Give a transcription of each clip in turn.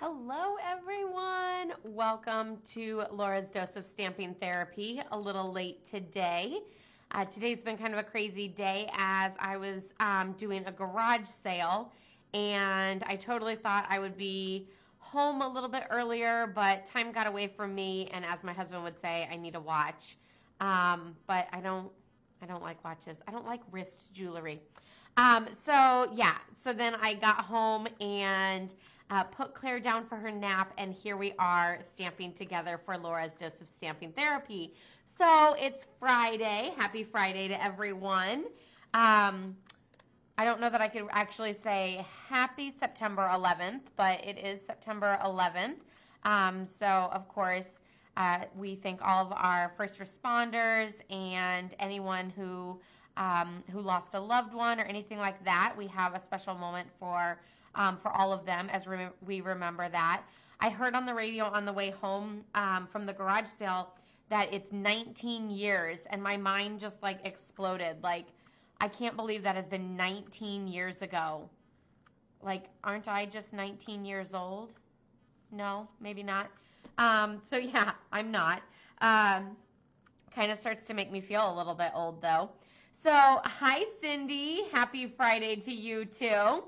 Hello, everyone. Welcome to Laura's Dose of Stamping Therapy. A little late today. Today's been kind of a crazy day as I was doing a garage sale, and I totally thought I would be home a little bit earlier, but time got away from me, and as my husband would say, I need a watch. But I don't like watches. I don't like wrist jewelry. So then I got home and put Claire down for her nap, and here we are stamping together for Laura's Dose of Stamping Therapy. So it's Friday. Happy Friday to everyone. I don't know that I could actually say happy September 11th, but it is September 11th. So, of course, we thank all of our first responders and anyone who lost a loved one or anything like that. We have a special moment for all of them as we remember that. I heard on the radio on the way home from the garage sale that it's 19 years, and my mind just like exploded. Like, I can't believe that has been 19 years ago. Like, aren't I just 19 years old? No, maybe not. So yeah, I'm not. Kind of starts to make me feel a little bit old though. So, hi Cindy, happy Friday to you too.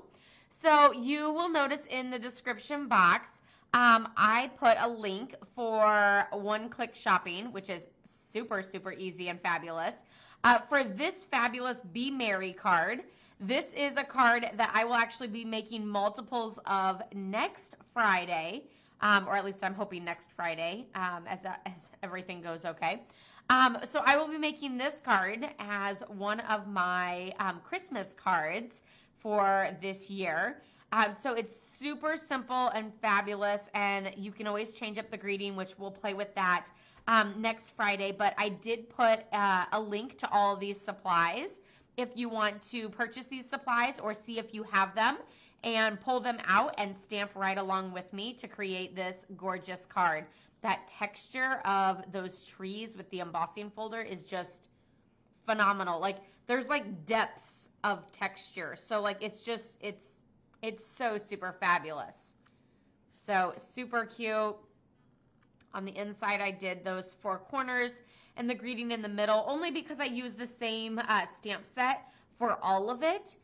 So you will notice in the description box, I put a link for one-click shopping, which is super, super easy and fabulous. For this fabulous Be Merry card, this is a card that I will actually be making multiples of next Friday, or at least I'm hoping next Friday, as everything goes okay. So I will be making this card as one of my Christmas cards for this year. So it's super simple and fabulous, and you can always change up the greeting, which we'll play with that next Friday. But I did put a link to all of these supplies if you want to purchase these supplies or see if you have them and pull them out and stamp right along with me to create this gorgeous card. That texture of those trees with the embossing folder is just phenomenal. Like, there's like depths of texture. So like it's so super fabulous. So super cute. On the inside I did those four corners and the greeting in the middle only because I used the same stamp set for all of it.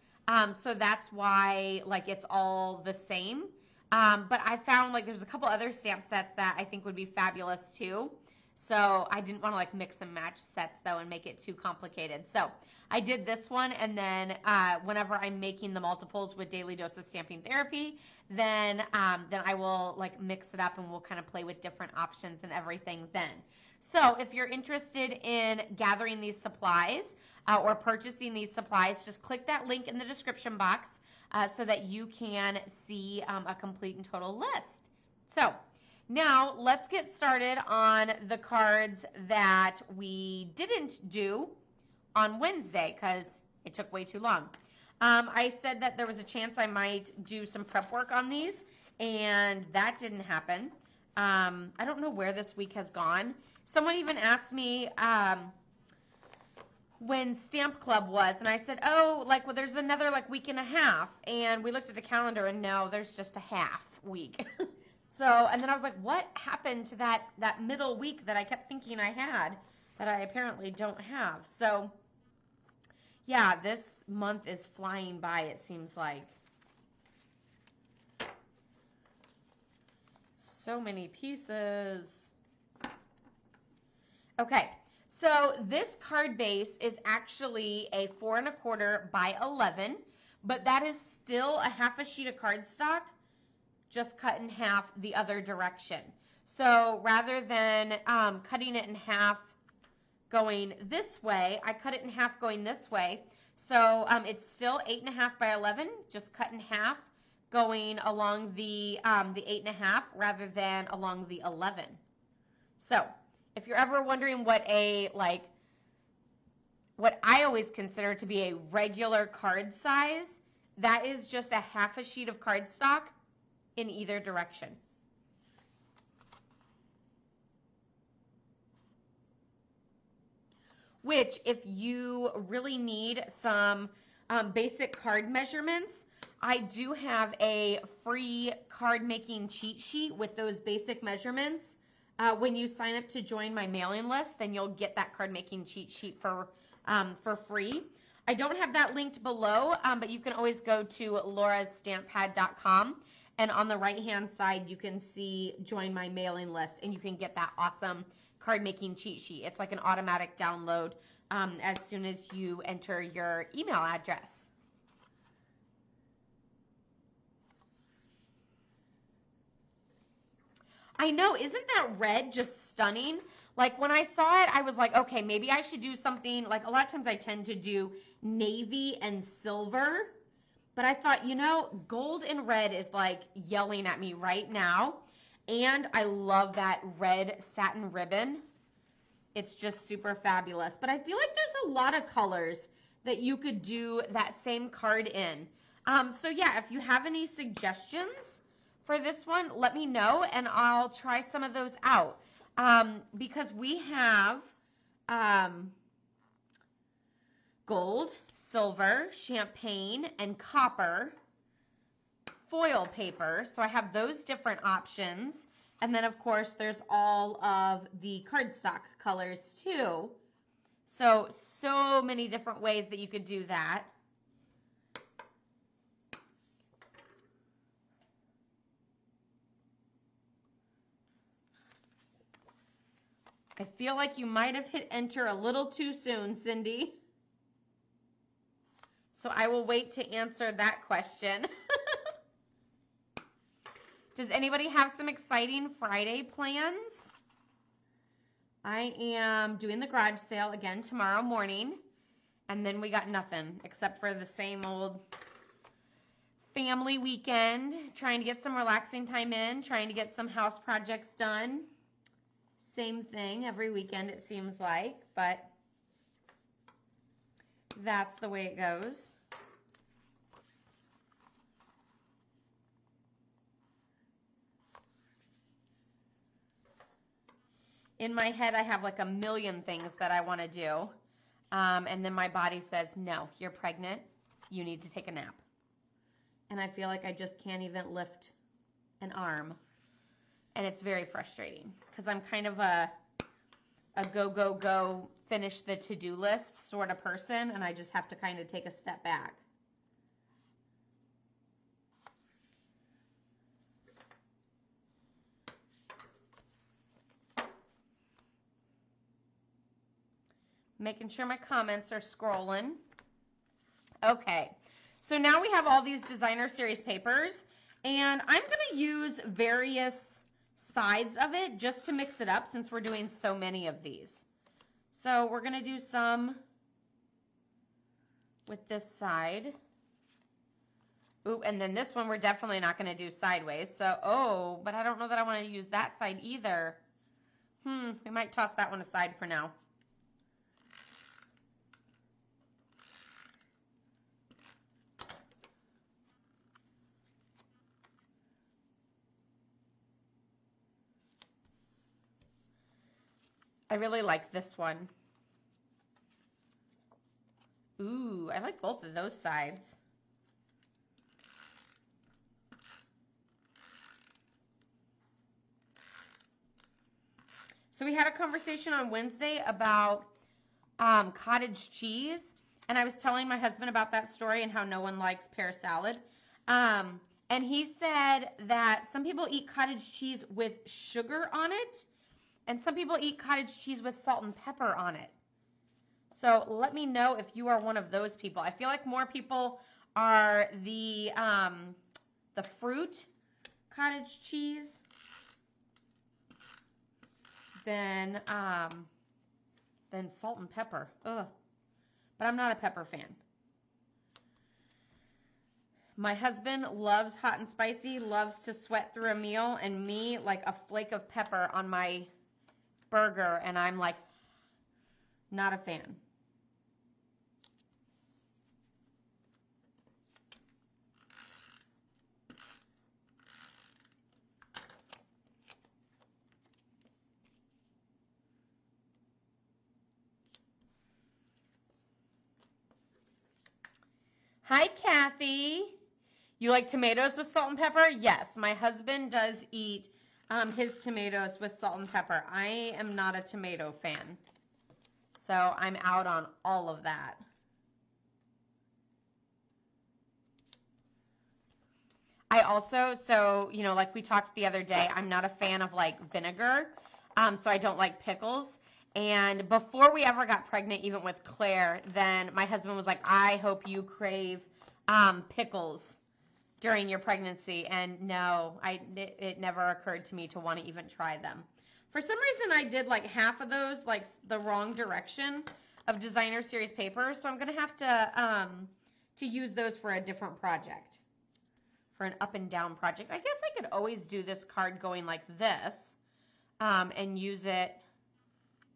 So that's why like it's all the same. But I found like there's a couple other stamp sets that I think would be fabulous too. So I didn't want to like mix and match sets though and make it too complicated. So I did this one, and then whenever I'm making the multiples with Daily Dose of Stamping Therapy, then I will like mix it up and we'll kind of play with different options and everything then. So if you're interested in gathering these supplies or purchasing these supplies, just click that link in the description box so that you can see a complete and total list. So now let's get started on the cards that we didn't do on Wednesday because it took way too long. I said that there was a chance I might do some prep work on these, and that didn't happen. I don't know where this week has gone. Someone even asked me when Stamp Club was, and I said, oh, like, well, there's another like week and a half, and we looked at the calendar, and no, there's just a half week. So, and then I was like, what happened to that middle week that I kept thinking I had that I apparently don't have? So, yeah, this month is flying by, it seems like. So many pieces. Okay, so this card base is actually a 4 1/4 by 11, but that is still a half a sheet of cardstock, just cut in half the other direction. So rather than cutting it in half going this way, I cut it in half going this way. So it's still 8 1/2 by 11, just cut in half going along the 8 1/2 rather than along the 11. So if you're ever wondering what what I always consider to be a regular card size, that is just a half a sheet of cardstock in either direction. Which, if you really need some basic card measurements, I do have a free card making cheat sheet with those basic measurements. When you sign up to join my mailing list, then you'll get that card making cheat sheet for free. I don't have that linked below, but you can always go to laurastamppad.com, and on the right hand side you can see join my mailing list, and you can get that awesome card making cheat sheet. It's like an automatic download as soon as you enter your email address. I know, isn't that red just stunning? Like when I saw it, I was like, okay, maybe I should do something, like a lot of times I tend to do navy and silver, but I thought, you know, gold and red is like yelling at me right now. And I love that red satin ribbon. It's just super fabulous. But I feel like there's a lot of colors that you could do that same card in. So yeah, if you have any suggestions for this one, let me know and I'll try some of those out. Because we have gold, silver, champagne, and copper foil paper. So I have those different options. And then of course there's all of the cardstock colors too. So many different ways that you could do that. I feel like you might have hit enter a little too soon, Cindy. So I will wait to answer that question. Does anybody have some exciting Friday plans? I am doing the garage sale again tomorrow morning. And then we got nothing except for the same old family weekend. Trying to get some relaxing time in. Trying to get some house projects done. Same thing every weekend it seems like, but that's the way it goes. In my head, I have like a million things that I want to do. And then my body says, no, you're pregnant. You need to take a nap. And I feel like I just can't even lift an arm. And it's very frustrating because I'm kind of a go, finish the to-do list sort of person. And I just have to kind of take a step back. Making sure my comments are scrolling. Okay, so now we have all these designer series papers, and I'm going to use various sides of it just to mix it up since we're doing so many of these. So we're going to do some with this side. Ooh, and then this one we're definitely not going to do sideways. So, oh, but I don't know that I want to use that side either. We might toss that one aside for now. I really like this one. Ooh, I like both of those sides. So we had a conversation on Wednesday about cottage cheese, and I was telling my husband about that story and how no one likes pear salad. And he said that some people eat cottage cheese with sugar on it, and some people eat cottage cheese with salt and pepper on it. So let me know if you are one of those people. I feel like more people are the fruit cottage cheese than salt and pepper. Ugh. But I'm not a pepper fan. My husband loves hot and spicy, loves to sweat through a meal, and me, like a flake of pepper on my burger, and I'm like, not a fan. Hi, Kathy. You like tomatoes with salt and pepper? Yes, my husband does eat his tomatoes with salt and pepper. I am not a tomato fan, so I'm out on all of that. I also, so, you know, like we talked the other day, I'm not a fan of like vinegar, so I don't like pickles. And before we ever got pregnant, even with Claire, then my husband was like, I hope you crave pickles during your pregnancy. And no, it never occurred to me to want to even try them. For some reason, I did like half of those, like the wrong direction of designer series paper. So I'm going to have to use those for a different project. For an up and down project. I guess I could always do this card going like this and use it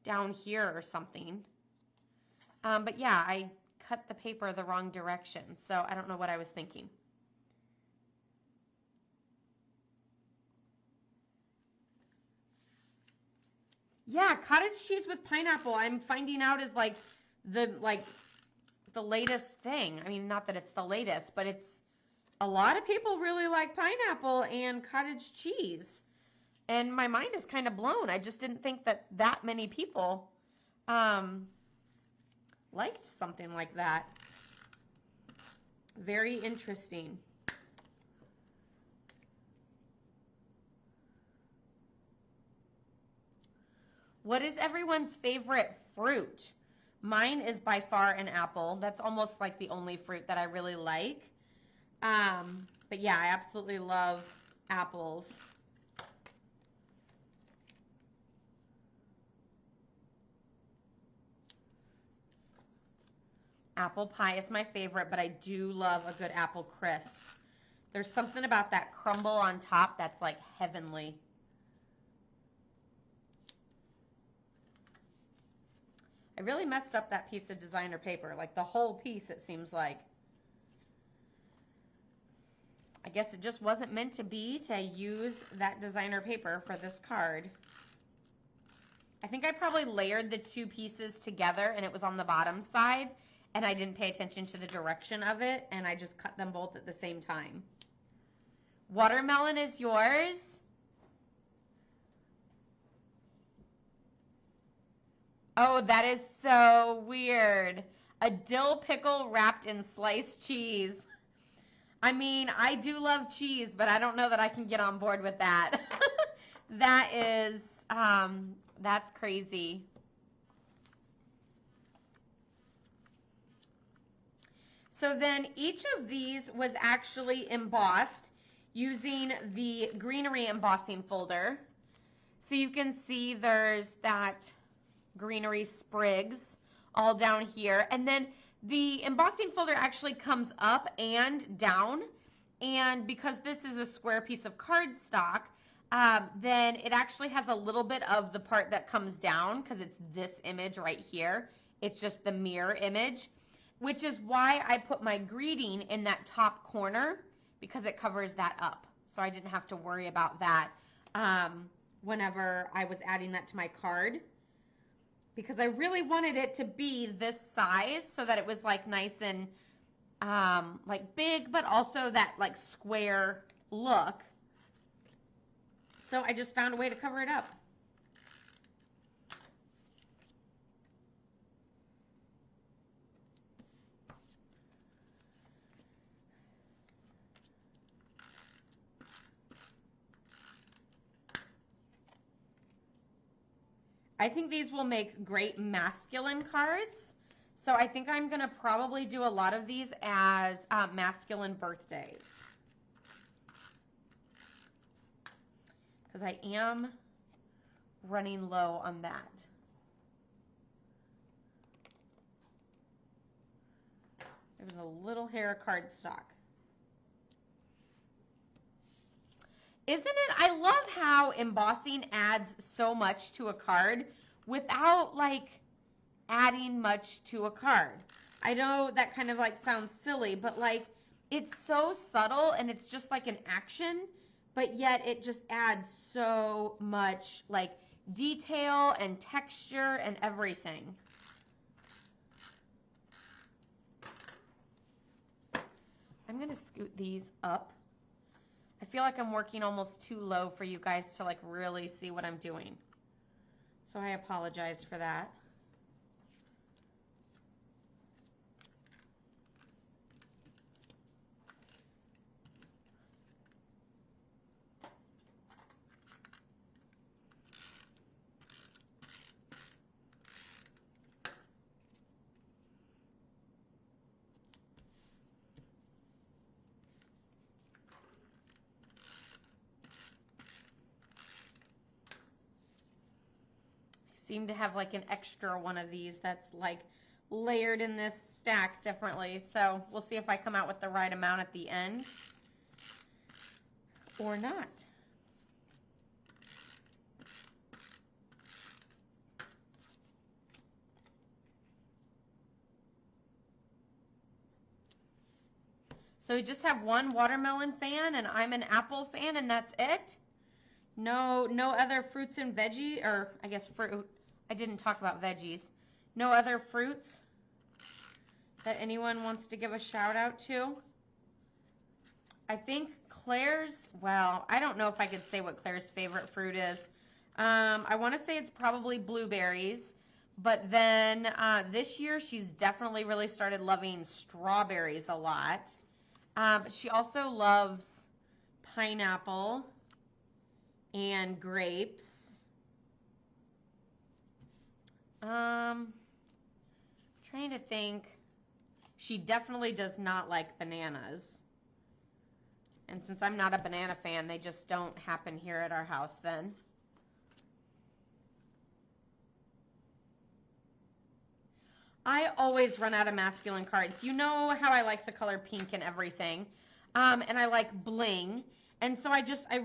down here or something. But yeah, I cut the paper the wrong direction, so I don't know what I was thinking. Yeah, cottage cheese with pineapple, I'm finding out is like the latest thing. I mean, not that it's the latest, but it's a lot of people really like pineapple and cottage cheese. And my mind is kind of blown. I just didn't think that many people liked something like that. Very interesting. What is everyone's favorite fruit? Mine is by far an apple. That's almost like the only fruit that I really like. But yeah, I absolutely love apples. Apple pie is my favorite, but I do love a good apple crisp. There's something about that crumble on top that's like heavenly. I really messed up that piece of designer paper, like the whole piece, it seems like. I guess it just wasn't meant to be to use that designer paper for this card. I think I probably layered the two pieces together and it was on the bottom side and I didn't pay attention to the direction of it and I just cut them both at the same time. Watermelon is yours. Oh, that is so weird. A dill pickle wrapped in sliced cheese. I mean, I do love cheese, but I don't know that I can get on board with that. That is, that's crazy. So then each of these was actually embossed using the greenery embossing folder. So you can see there's that greenery sprigs all down here. And then the embossing folder actually comes up and down. And because this is a square piece of cardstock, then it actually has a little bit of the part that comes down because it's this image right here. It's just the mirror image, which is why I put my greeting in that top corner because it covers that up. So I didn't have to worry about that whenever I was adding that to my card, because I really wanted it to be this size so that it was like nice and like big, but also that like square look. So I just found a way to cover it up. I think these will make great masculine cards. So I think I'm going to probably do a lot of these as masculine birthdays. Because I am running low on that. There was a little hair of cardstock. Isn't it? I love how embossing adds so much to a card without like adding much to a card. I know that kind of like sounds silly, but like it's so subtle and it's just like an action, but yet it just adds so much like detail and texture and everything. I'm going to scoot these up. I feel like I'm working almost too low for you guys to like really see what I'm doing. So I apologize for that. Seem to have like an extra one of these that's like layered in this stack differently. So we'll see if I come out with the right amount at the end or not. So we just have one watermelon fan and I'm an apple fan and that's it. No other fruits and veggie, or I guess fruit. I didn't talk about veggies. No other fruits that anyone wants to give a shout out to. I think Claire's, well, I don't know if I could say what Claire's favorite fruit is. I want to say it's probably blueberries, but then this year she's definitely really started loving strawberries a lot. But she also loves pineapple and grapes. Trying to think. She definitely does not like bananas. And since I'm not a banana fan, they just don't happen here at our house then. I always run out of masculine cards. You know how I like the color pink and everything. And I like bling. And so I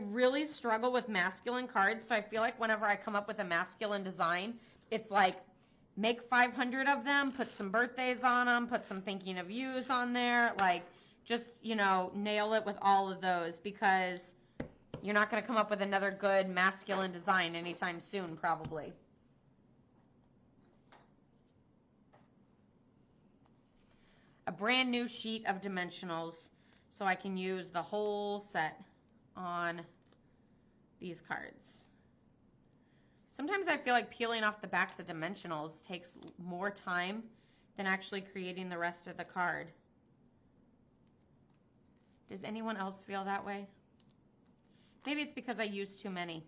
really struggle with masculine cards. So I feel like whenever I come up with a masculine design, it's like make 500 of them, put some birthdays on them, put some thinking of yous on there. Like just, you know, nail it with all of those because you're not going to come up with another good masculine design anytime soon, probably. A brand new sheet of dimensionals so I can use the whole set on these cards. Sometimes I feel like peeling off the backs of dimensionals takes more time than actually creating the rest of the card. Does anyone else feel that way? Maybe it's because I use too many.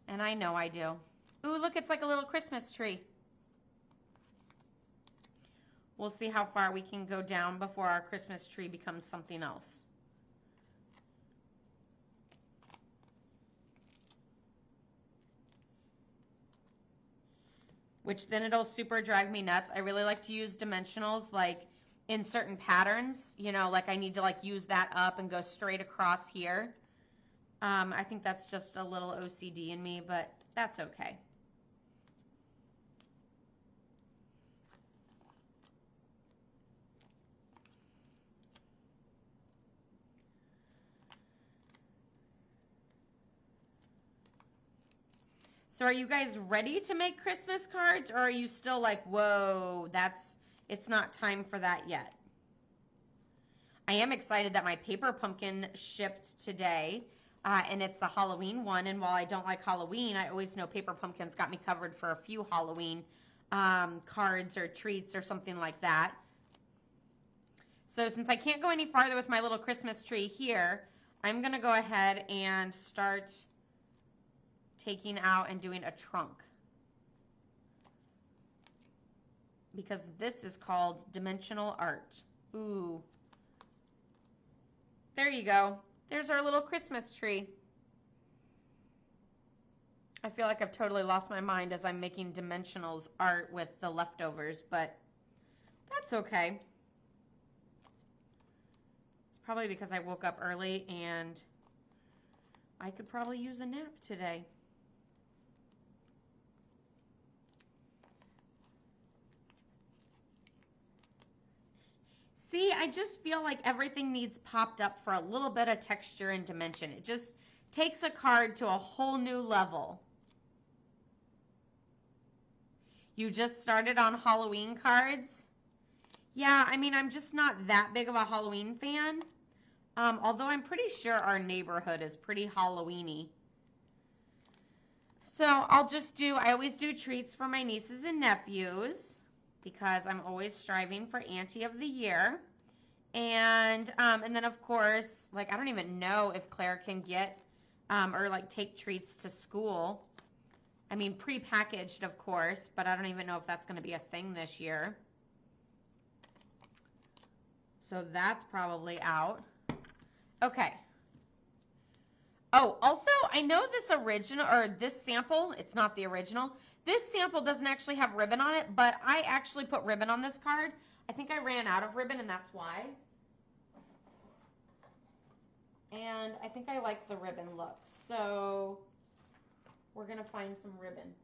And I know I do. Ooh, look, it's like a little Christmas tree. We'll see how far we can go down before our Christmas tree becomes something else. Which then it'll super drive me nuts. I really like to use dimensionals like in certain patterns, you know, like I need to like use that up and go straight across here. I think that's just a little OCD in me, but that's okay. So are you guys ready to make Christmas cards, or are you still like, whoa, it's not time for that yet? I am excited that my paper pumpkin shipped today, and it's a Halloween one, and while I don't like Halloween, I always know paper pumpkins got me covered for a few Halloween cards or treats or something like that. So since I can't go any farther with my little Christmas tree here, I'm going to go ahead and start taking out and doing a trunk. Because this is called dimensional art. Ooh. There you go. There's our little Christmas tree. I feel like I've totally lost my mind as I'm making dimensionals art with the leftovers, but that's okay. It's probably because I woke up early and I could probably use a nap today. See, I just feel like everything needs popped up for a little bit of texture and dimension. It just takes a card to a whole new level. You just started on Halloween cards? Yeah, I mean, I'm just not that big of a Halloween fan. Although I'm pretty sure our neighborhood is pretty Halloween-y. So I always do treats for my nieces and nephews because I'm always striving for Auntie of the Year. And then of course, like I don't even know if Claire can get or like take treats to school. I mean, prepackaged, of course, but I don't even know if that's going to be a thing this year. So that's probably out. Okay. Oh, also, I know this original, or this sample, it's not the original. This sample doesn't actually have ribbon on it, but I actually put ribbon on this card. I think I ran out of ribbon, and that's why. And I think I like the ribbon look, so we're going to find some ribbon.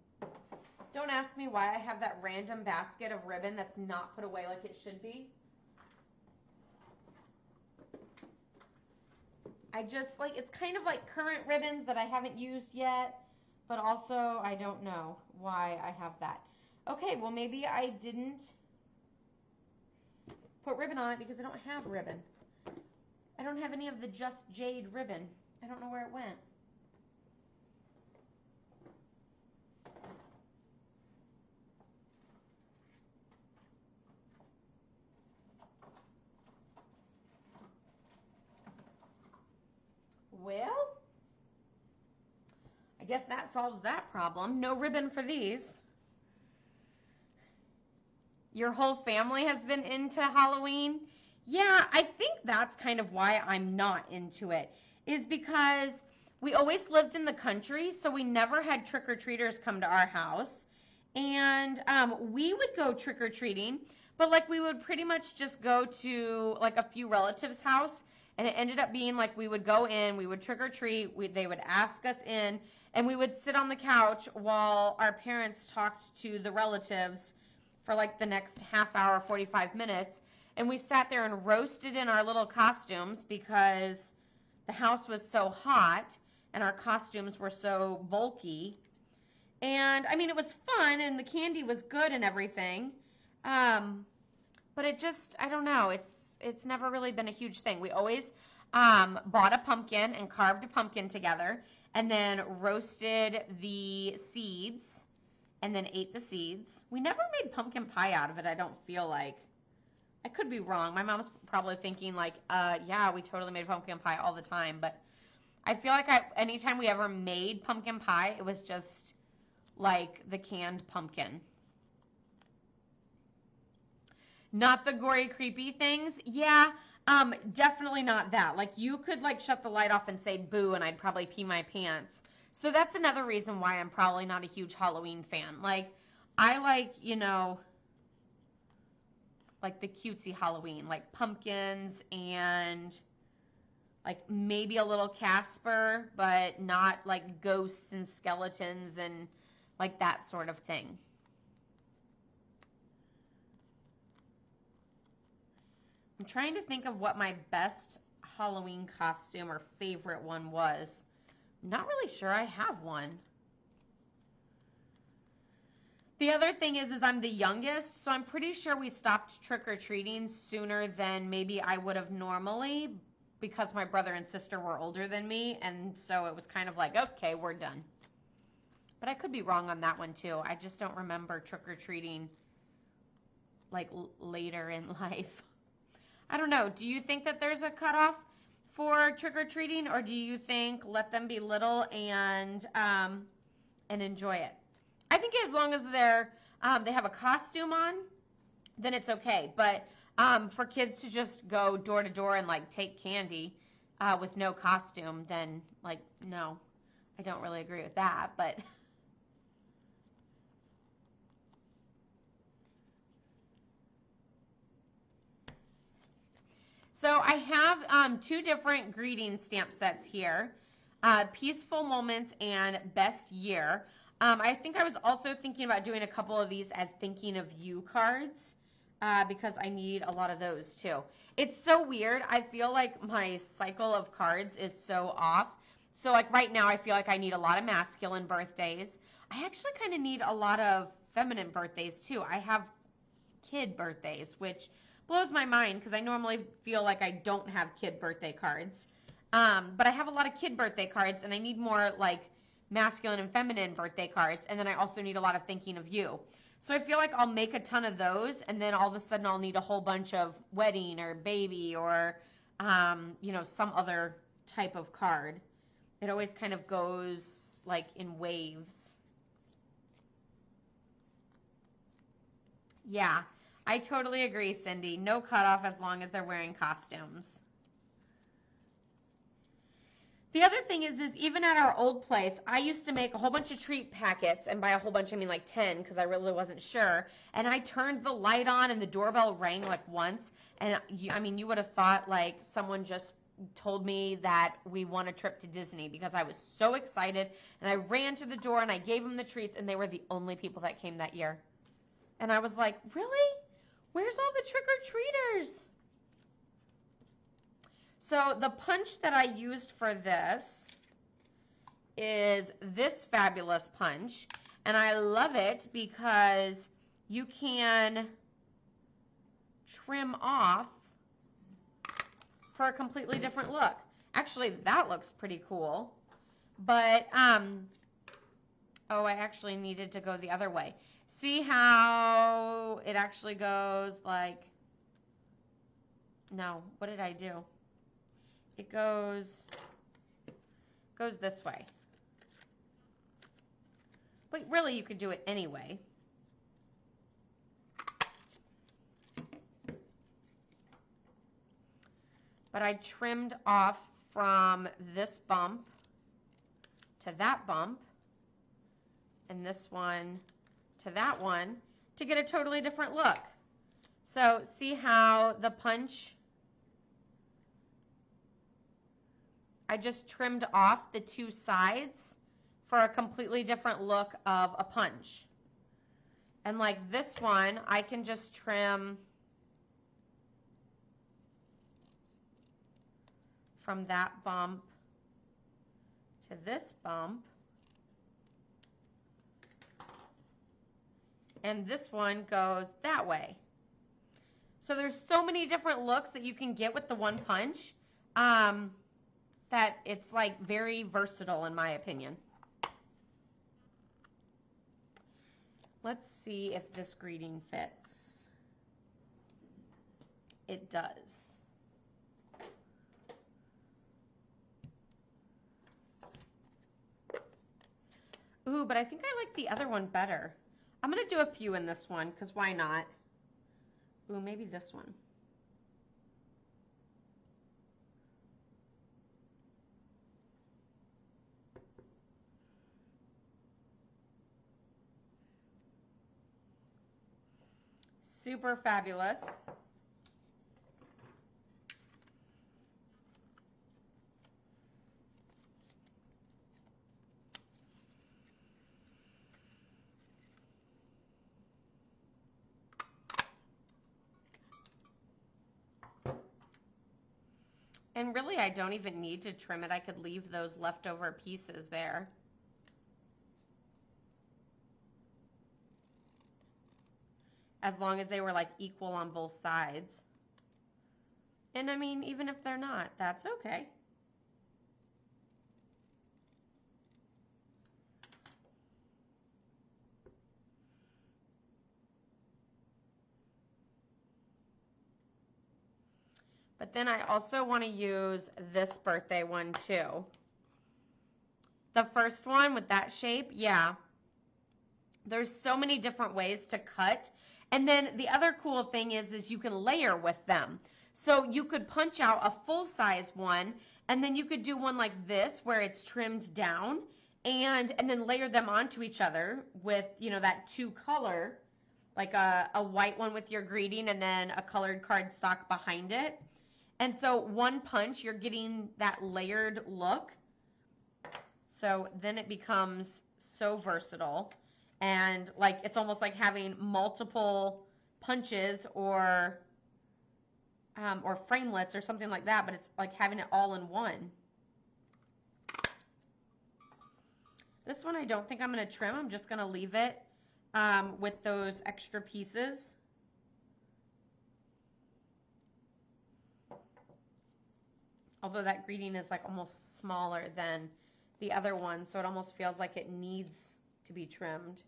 Don't ask me why I have that random basket of ribbon that's not put away like it should be. I just like, it's kind of like current ribbons that I haven't used yet, but also I don't know why I have that. Okay, well maybe I didn't put ribbon on it because I don't have ribbon. I don't have any of the Just Jade ribbon. I don't know where it went. Well, I guess that solves that problem. No ribbon for these. Your whole family has been into Halloween? Yeah, I think that's kind of why I'm not into it, is because we always lived in the country, so we never had trick-or-treaters come to our house. And we would go trick-or-treating, but like we would pretty much just go to like a few relatives' house. And it ended up being like we would go in, we would trick or treat, they would ask us in, and we would sit on the couch while our parents talked to the relatives for like the next half hour, 45 minutes. And we sat there and roasted in our little costumes because the house was so hot and our costumes were so bulky. And I mean, it was fun and the candy was good and everything. But it just, I don't know, it's never really been a huge thing. We always bought a pumpkin and carved a pumpkin together and then roasted the seeds and then ate the seeds. We never made pumpkin pie out of it, I don't feel like. I could be wrong. My mom's probably thinking like, yeah, we totally made pumpkin pie all the time. But I feel like anytime we ever made pumpkin pie, it was just like the canned pumpkin. Not the gory, creepy things. Yeah, definitely not that. Like you could like shut the light off and say boo and I'd probably pee my pants. So that's another reason why I'm probably not a huge Halloween fan. Like I like, you know, like the cutesy Halloween, like pumpkins and like maybe a little Casper, but not like ghosts and skeletons and like that sort of thing. I'm trying to think of what my best Halloween costume or favorite one was. I'm not really sure I have one. The other thing is I'm the youngest, so I'm pretty sure we stopped trick-or-treating sooner than maybe I would have normally because my brother and sister were older than me, and so it was kind of like, okay, we're done. But I could be wrong on that one too. I just don't remember trick-or-treating like later in life. I don't know. Do you think that there's a cutoff for trick-or-treating, or do you think let them be little and enjoy it? I think as long as they have a costume on, then it's okay. But for kids to just go door to door and like take candy with no costume, then like no, I don't really agree with that. But so I have two different greeting stamp sets here, Peaceful Moments and Best Year. I think I was also thinking about doing a couple of these as thinking of you cards because I need a lot of those too. It's so weird. I feel like my cycle of cards is so off. So like right now I feel like I need a lot of masculine birthdays. I actually kind of need a lot of feminine birthdays too. I have kid birthdays, blows my mind because I normally feel like I don't have kid birthday cards. But I have a lot of kid birthday cards, and I need more like masculine and feminine birthday cards. And then I also need a lot of thinking of you. So I feel like I'll make a ton of those, and then all of a sudden I'll need a whole bunch of wedding or baby or, you know, some other type of card. It always kind of goes like in waves. Yeah, I totally agree, Cindy. No cutoff as long as they're wearing costumes. The other thing is even at our old place, I used to make a whole bunch of treat packets, and by a whole bunch I mean like 10 because I really wasn't sure. And I turned the light on and the doorbell rang like once, and I mean you would have thought like someone just told me that we won a trip to Disney because I was so excited, and I ran to the door and I gave them the treats, and they were the only people that came that year. And I was like, really? Where's all the trick-or-treaters? So the punch that I used for this is this fabulous punch. And I love it because you can trim off for a completely different look. Actually, that looks pretty cool. But, oh, I actually needed to go the other way. See how it actually goes like, no, what did I do? It goes this way. But really you could do it anyway. But I trimmed off from this bump to that bump and this one to that one to get a totally different look. So see how the punch, I just trimmed off the two sides for a completely different look of a punch. And like this one, I can just trim from that bump to this bump. And this one goes that way. So there's so many different looks that you can get with the one punch that it's like very versatile in my opinion. Let's see if this greeting fits. It does. Ooh, but I think I like the other one better. I'm going to do a few in this one, because why not? Ooh, maybe this one. Super fabulous. And really, I don't even need to trim it. I could leave those leftover pieces there. As long as they were like equal on both sides. And I mean, even if they're not, that's okay. But then I also want to use this birthday one too. The first one with that shape, yeah. There's so many different ways to cut. And then the other cool thing is you can layer with them. So you could punch out a full size one, and then you could do one like this where it's trimmed down, and then layer them onto each other with, you know, that two color, like a white one with your greeting and then a colored cardstock behind it. And so one punch, you're getting that layered look. So then it becomes so versatile. And like it's almost like having multiple punches or framelits or something like that, but it's like having it all in one. This one I don't think I'm going to trim. I'm just going to leave it with those extra pieces. Although that greeting is like almost smaller than the other one, so it almost feels like it needs to be trimmed.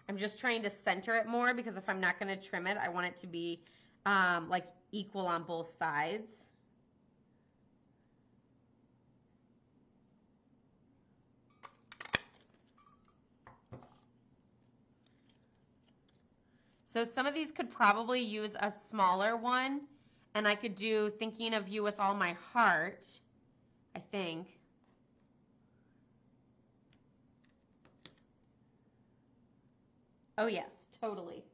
I'm just trying to center it more because if I'm not going to trim it, I want it to be like equal on both sides. So some of these could probably use a smaller one, and I could do Thinking of You with All My Heart, I think. Oh yes, totally.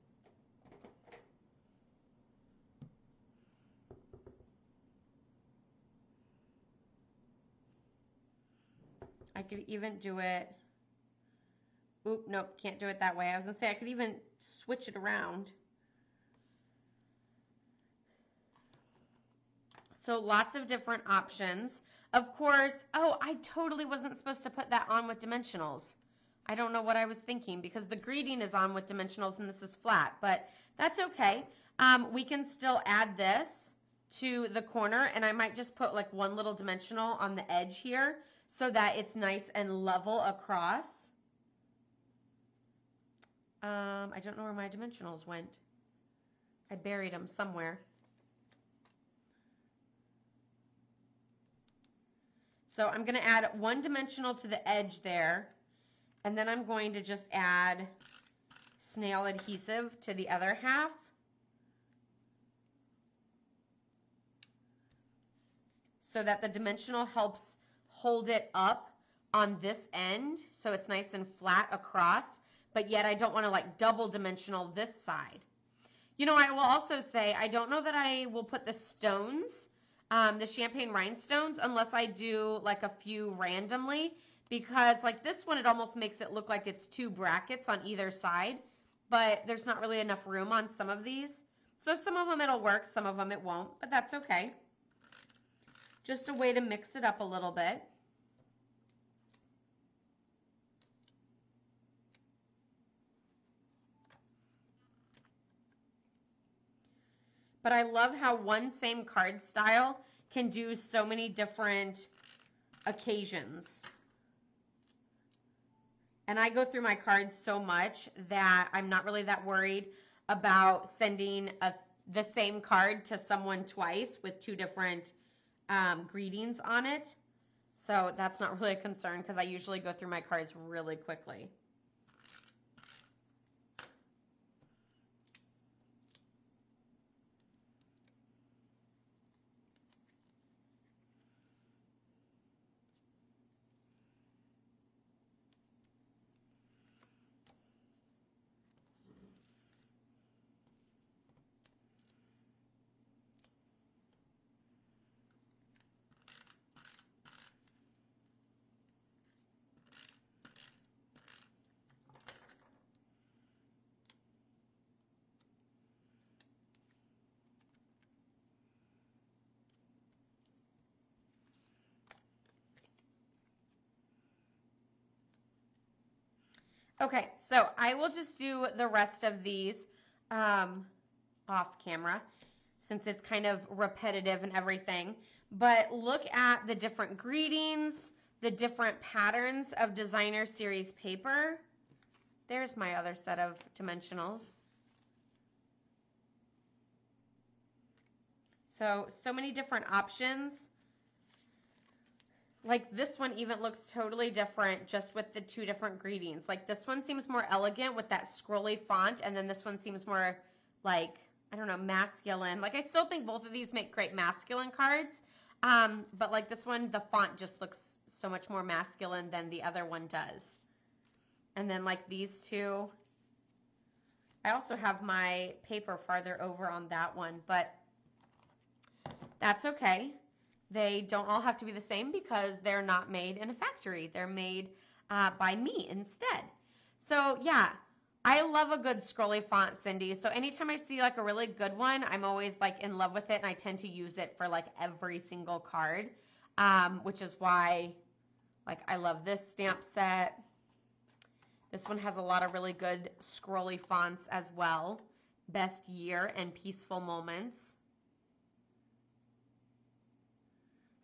I could even do it. Oop, nope, can't do it that way. I was gonna say I could even switch it around. So lots of different options. Of course, oh, I totally wasn't supposed to put that on with dimensionals. I don't know what I was thinking because the greeting is on with dimensionals and this is flat, but that's okay. We can still add this to the corner, and I might just put like one little dimensional on the edge here so that it's nice and level across. I don't know where my dimensionals went. I buried them somewhere. So I'm going to add one dimensional to the edge there, and then I'm going to just add snail adhesive to the other half. So that the dimensional helps hold it up on this end so it's nice and flat across, but yet I don't want to like double dimensional this side. You know, I will also say I don't know that I will put the stones, the champagne rhinestones, unless I do like a few randomly, because like this one, it almost makes it look like it's two brackets on either side, but there's not really enough room on some of these. So some of them it'll work, some of them it won't, but that's okay. Just a way to mix it up a little bit. But I love how one same card style can do so many different occasions. And I go through my cards so much that I'm not really that worried about sending the same card to someone twice with two different greetings on it. So that's not really a concern because I usually go through my cards really quickly. Okay, so I will just do the rest of these off camera since it's kind of repetitive and everything. But look at the different greetings, the different patterns of designer series paper. There's my other set of dimensionals. So many different options. Like this one even looks totally different just with the two different greetings. Like this one seems more elegant with that scrolly font, and then this one seems more like, I don't know, masculine. Like I still think both of these make great masculine cards, but like this one, the font just looks so much more masculine than the other one does. And then like these two, I also have my paper farther over on that one, but that's okay. They don't all have to be the same because they're not made in a factory. They're made by me instead. So yeah, I love a good scrolly font, Cindy. So anytime I see like a really good one, I'm always like in love with it, and I tend to use it for like every single card, which is why like I love this stamp set. This one has a lot of really good scrolly fonts as well best year and peaceful moments.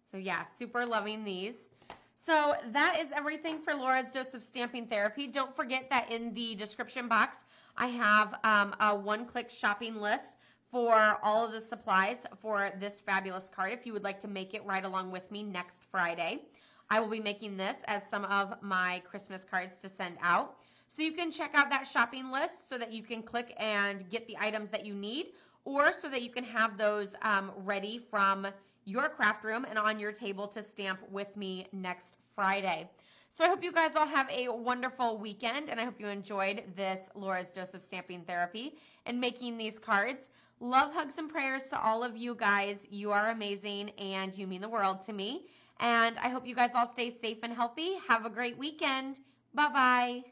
So yeah, super loving these. So that is everything for Laura's Dose of Stamping Therapy. Don't forget that in the description box, I have a one-click shopping list for all of the supplies for this fabulous card if you would like to make it right along with me next Friday. I will be making this as some of my Christmas cards to send out. So you can check out that shopping list so that you can click and get the items that you need, or so that you can have those ready from your craft room and on your table to stamp with me next Friday. So I hope you guys all have a wonderful weekend, and I hope you enjoyed this Laura's Dose of Stamping Therapy and making these cards. Love, hugs, and prayers to all of you guys. You are amazing, and you mean the world to me. And I hope you guys all stay safe and healthy. Have a great weekend. Bye-bye.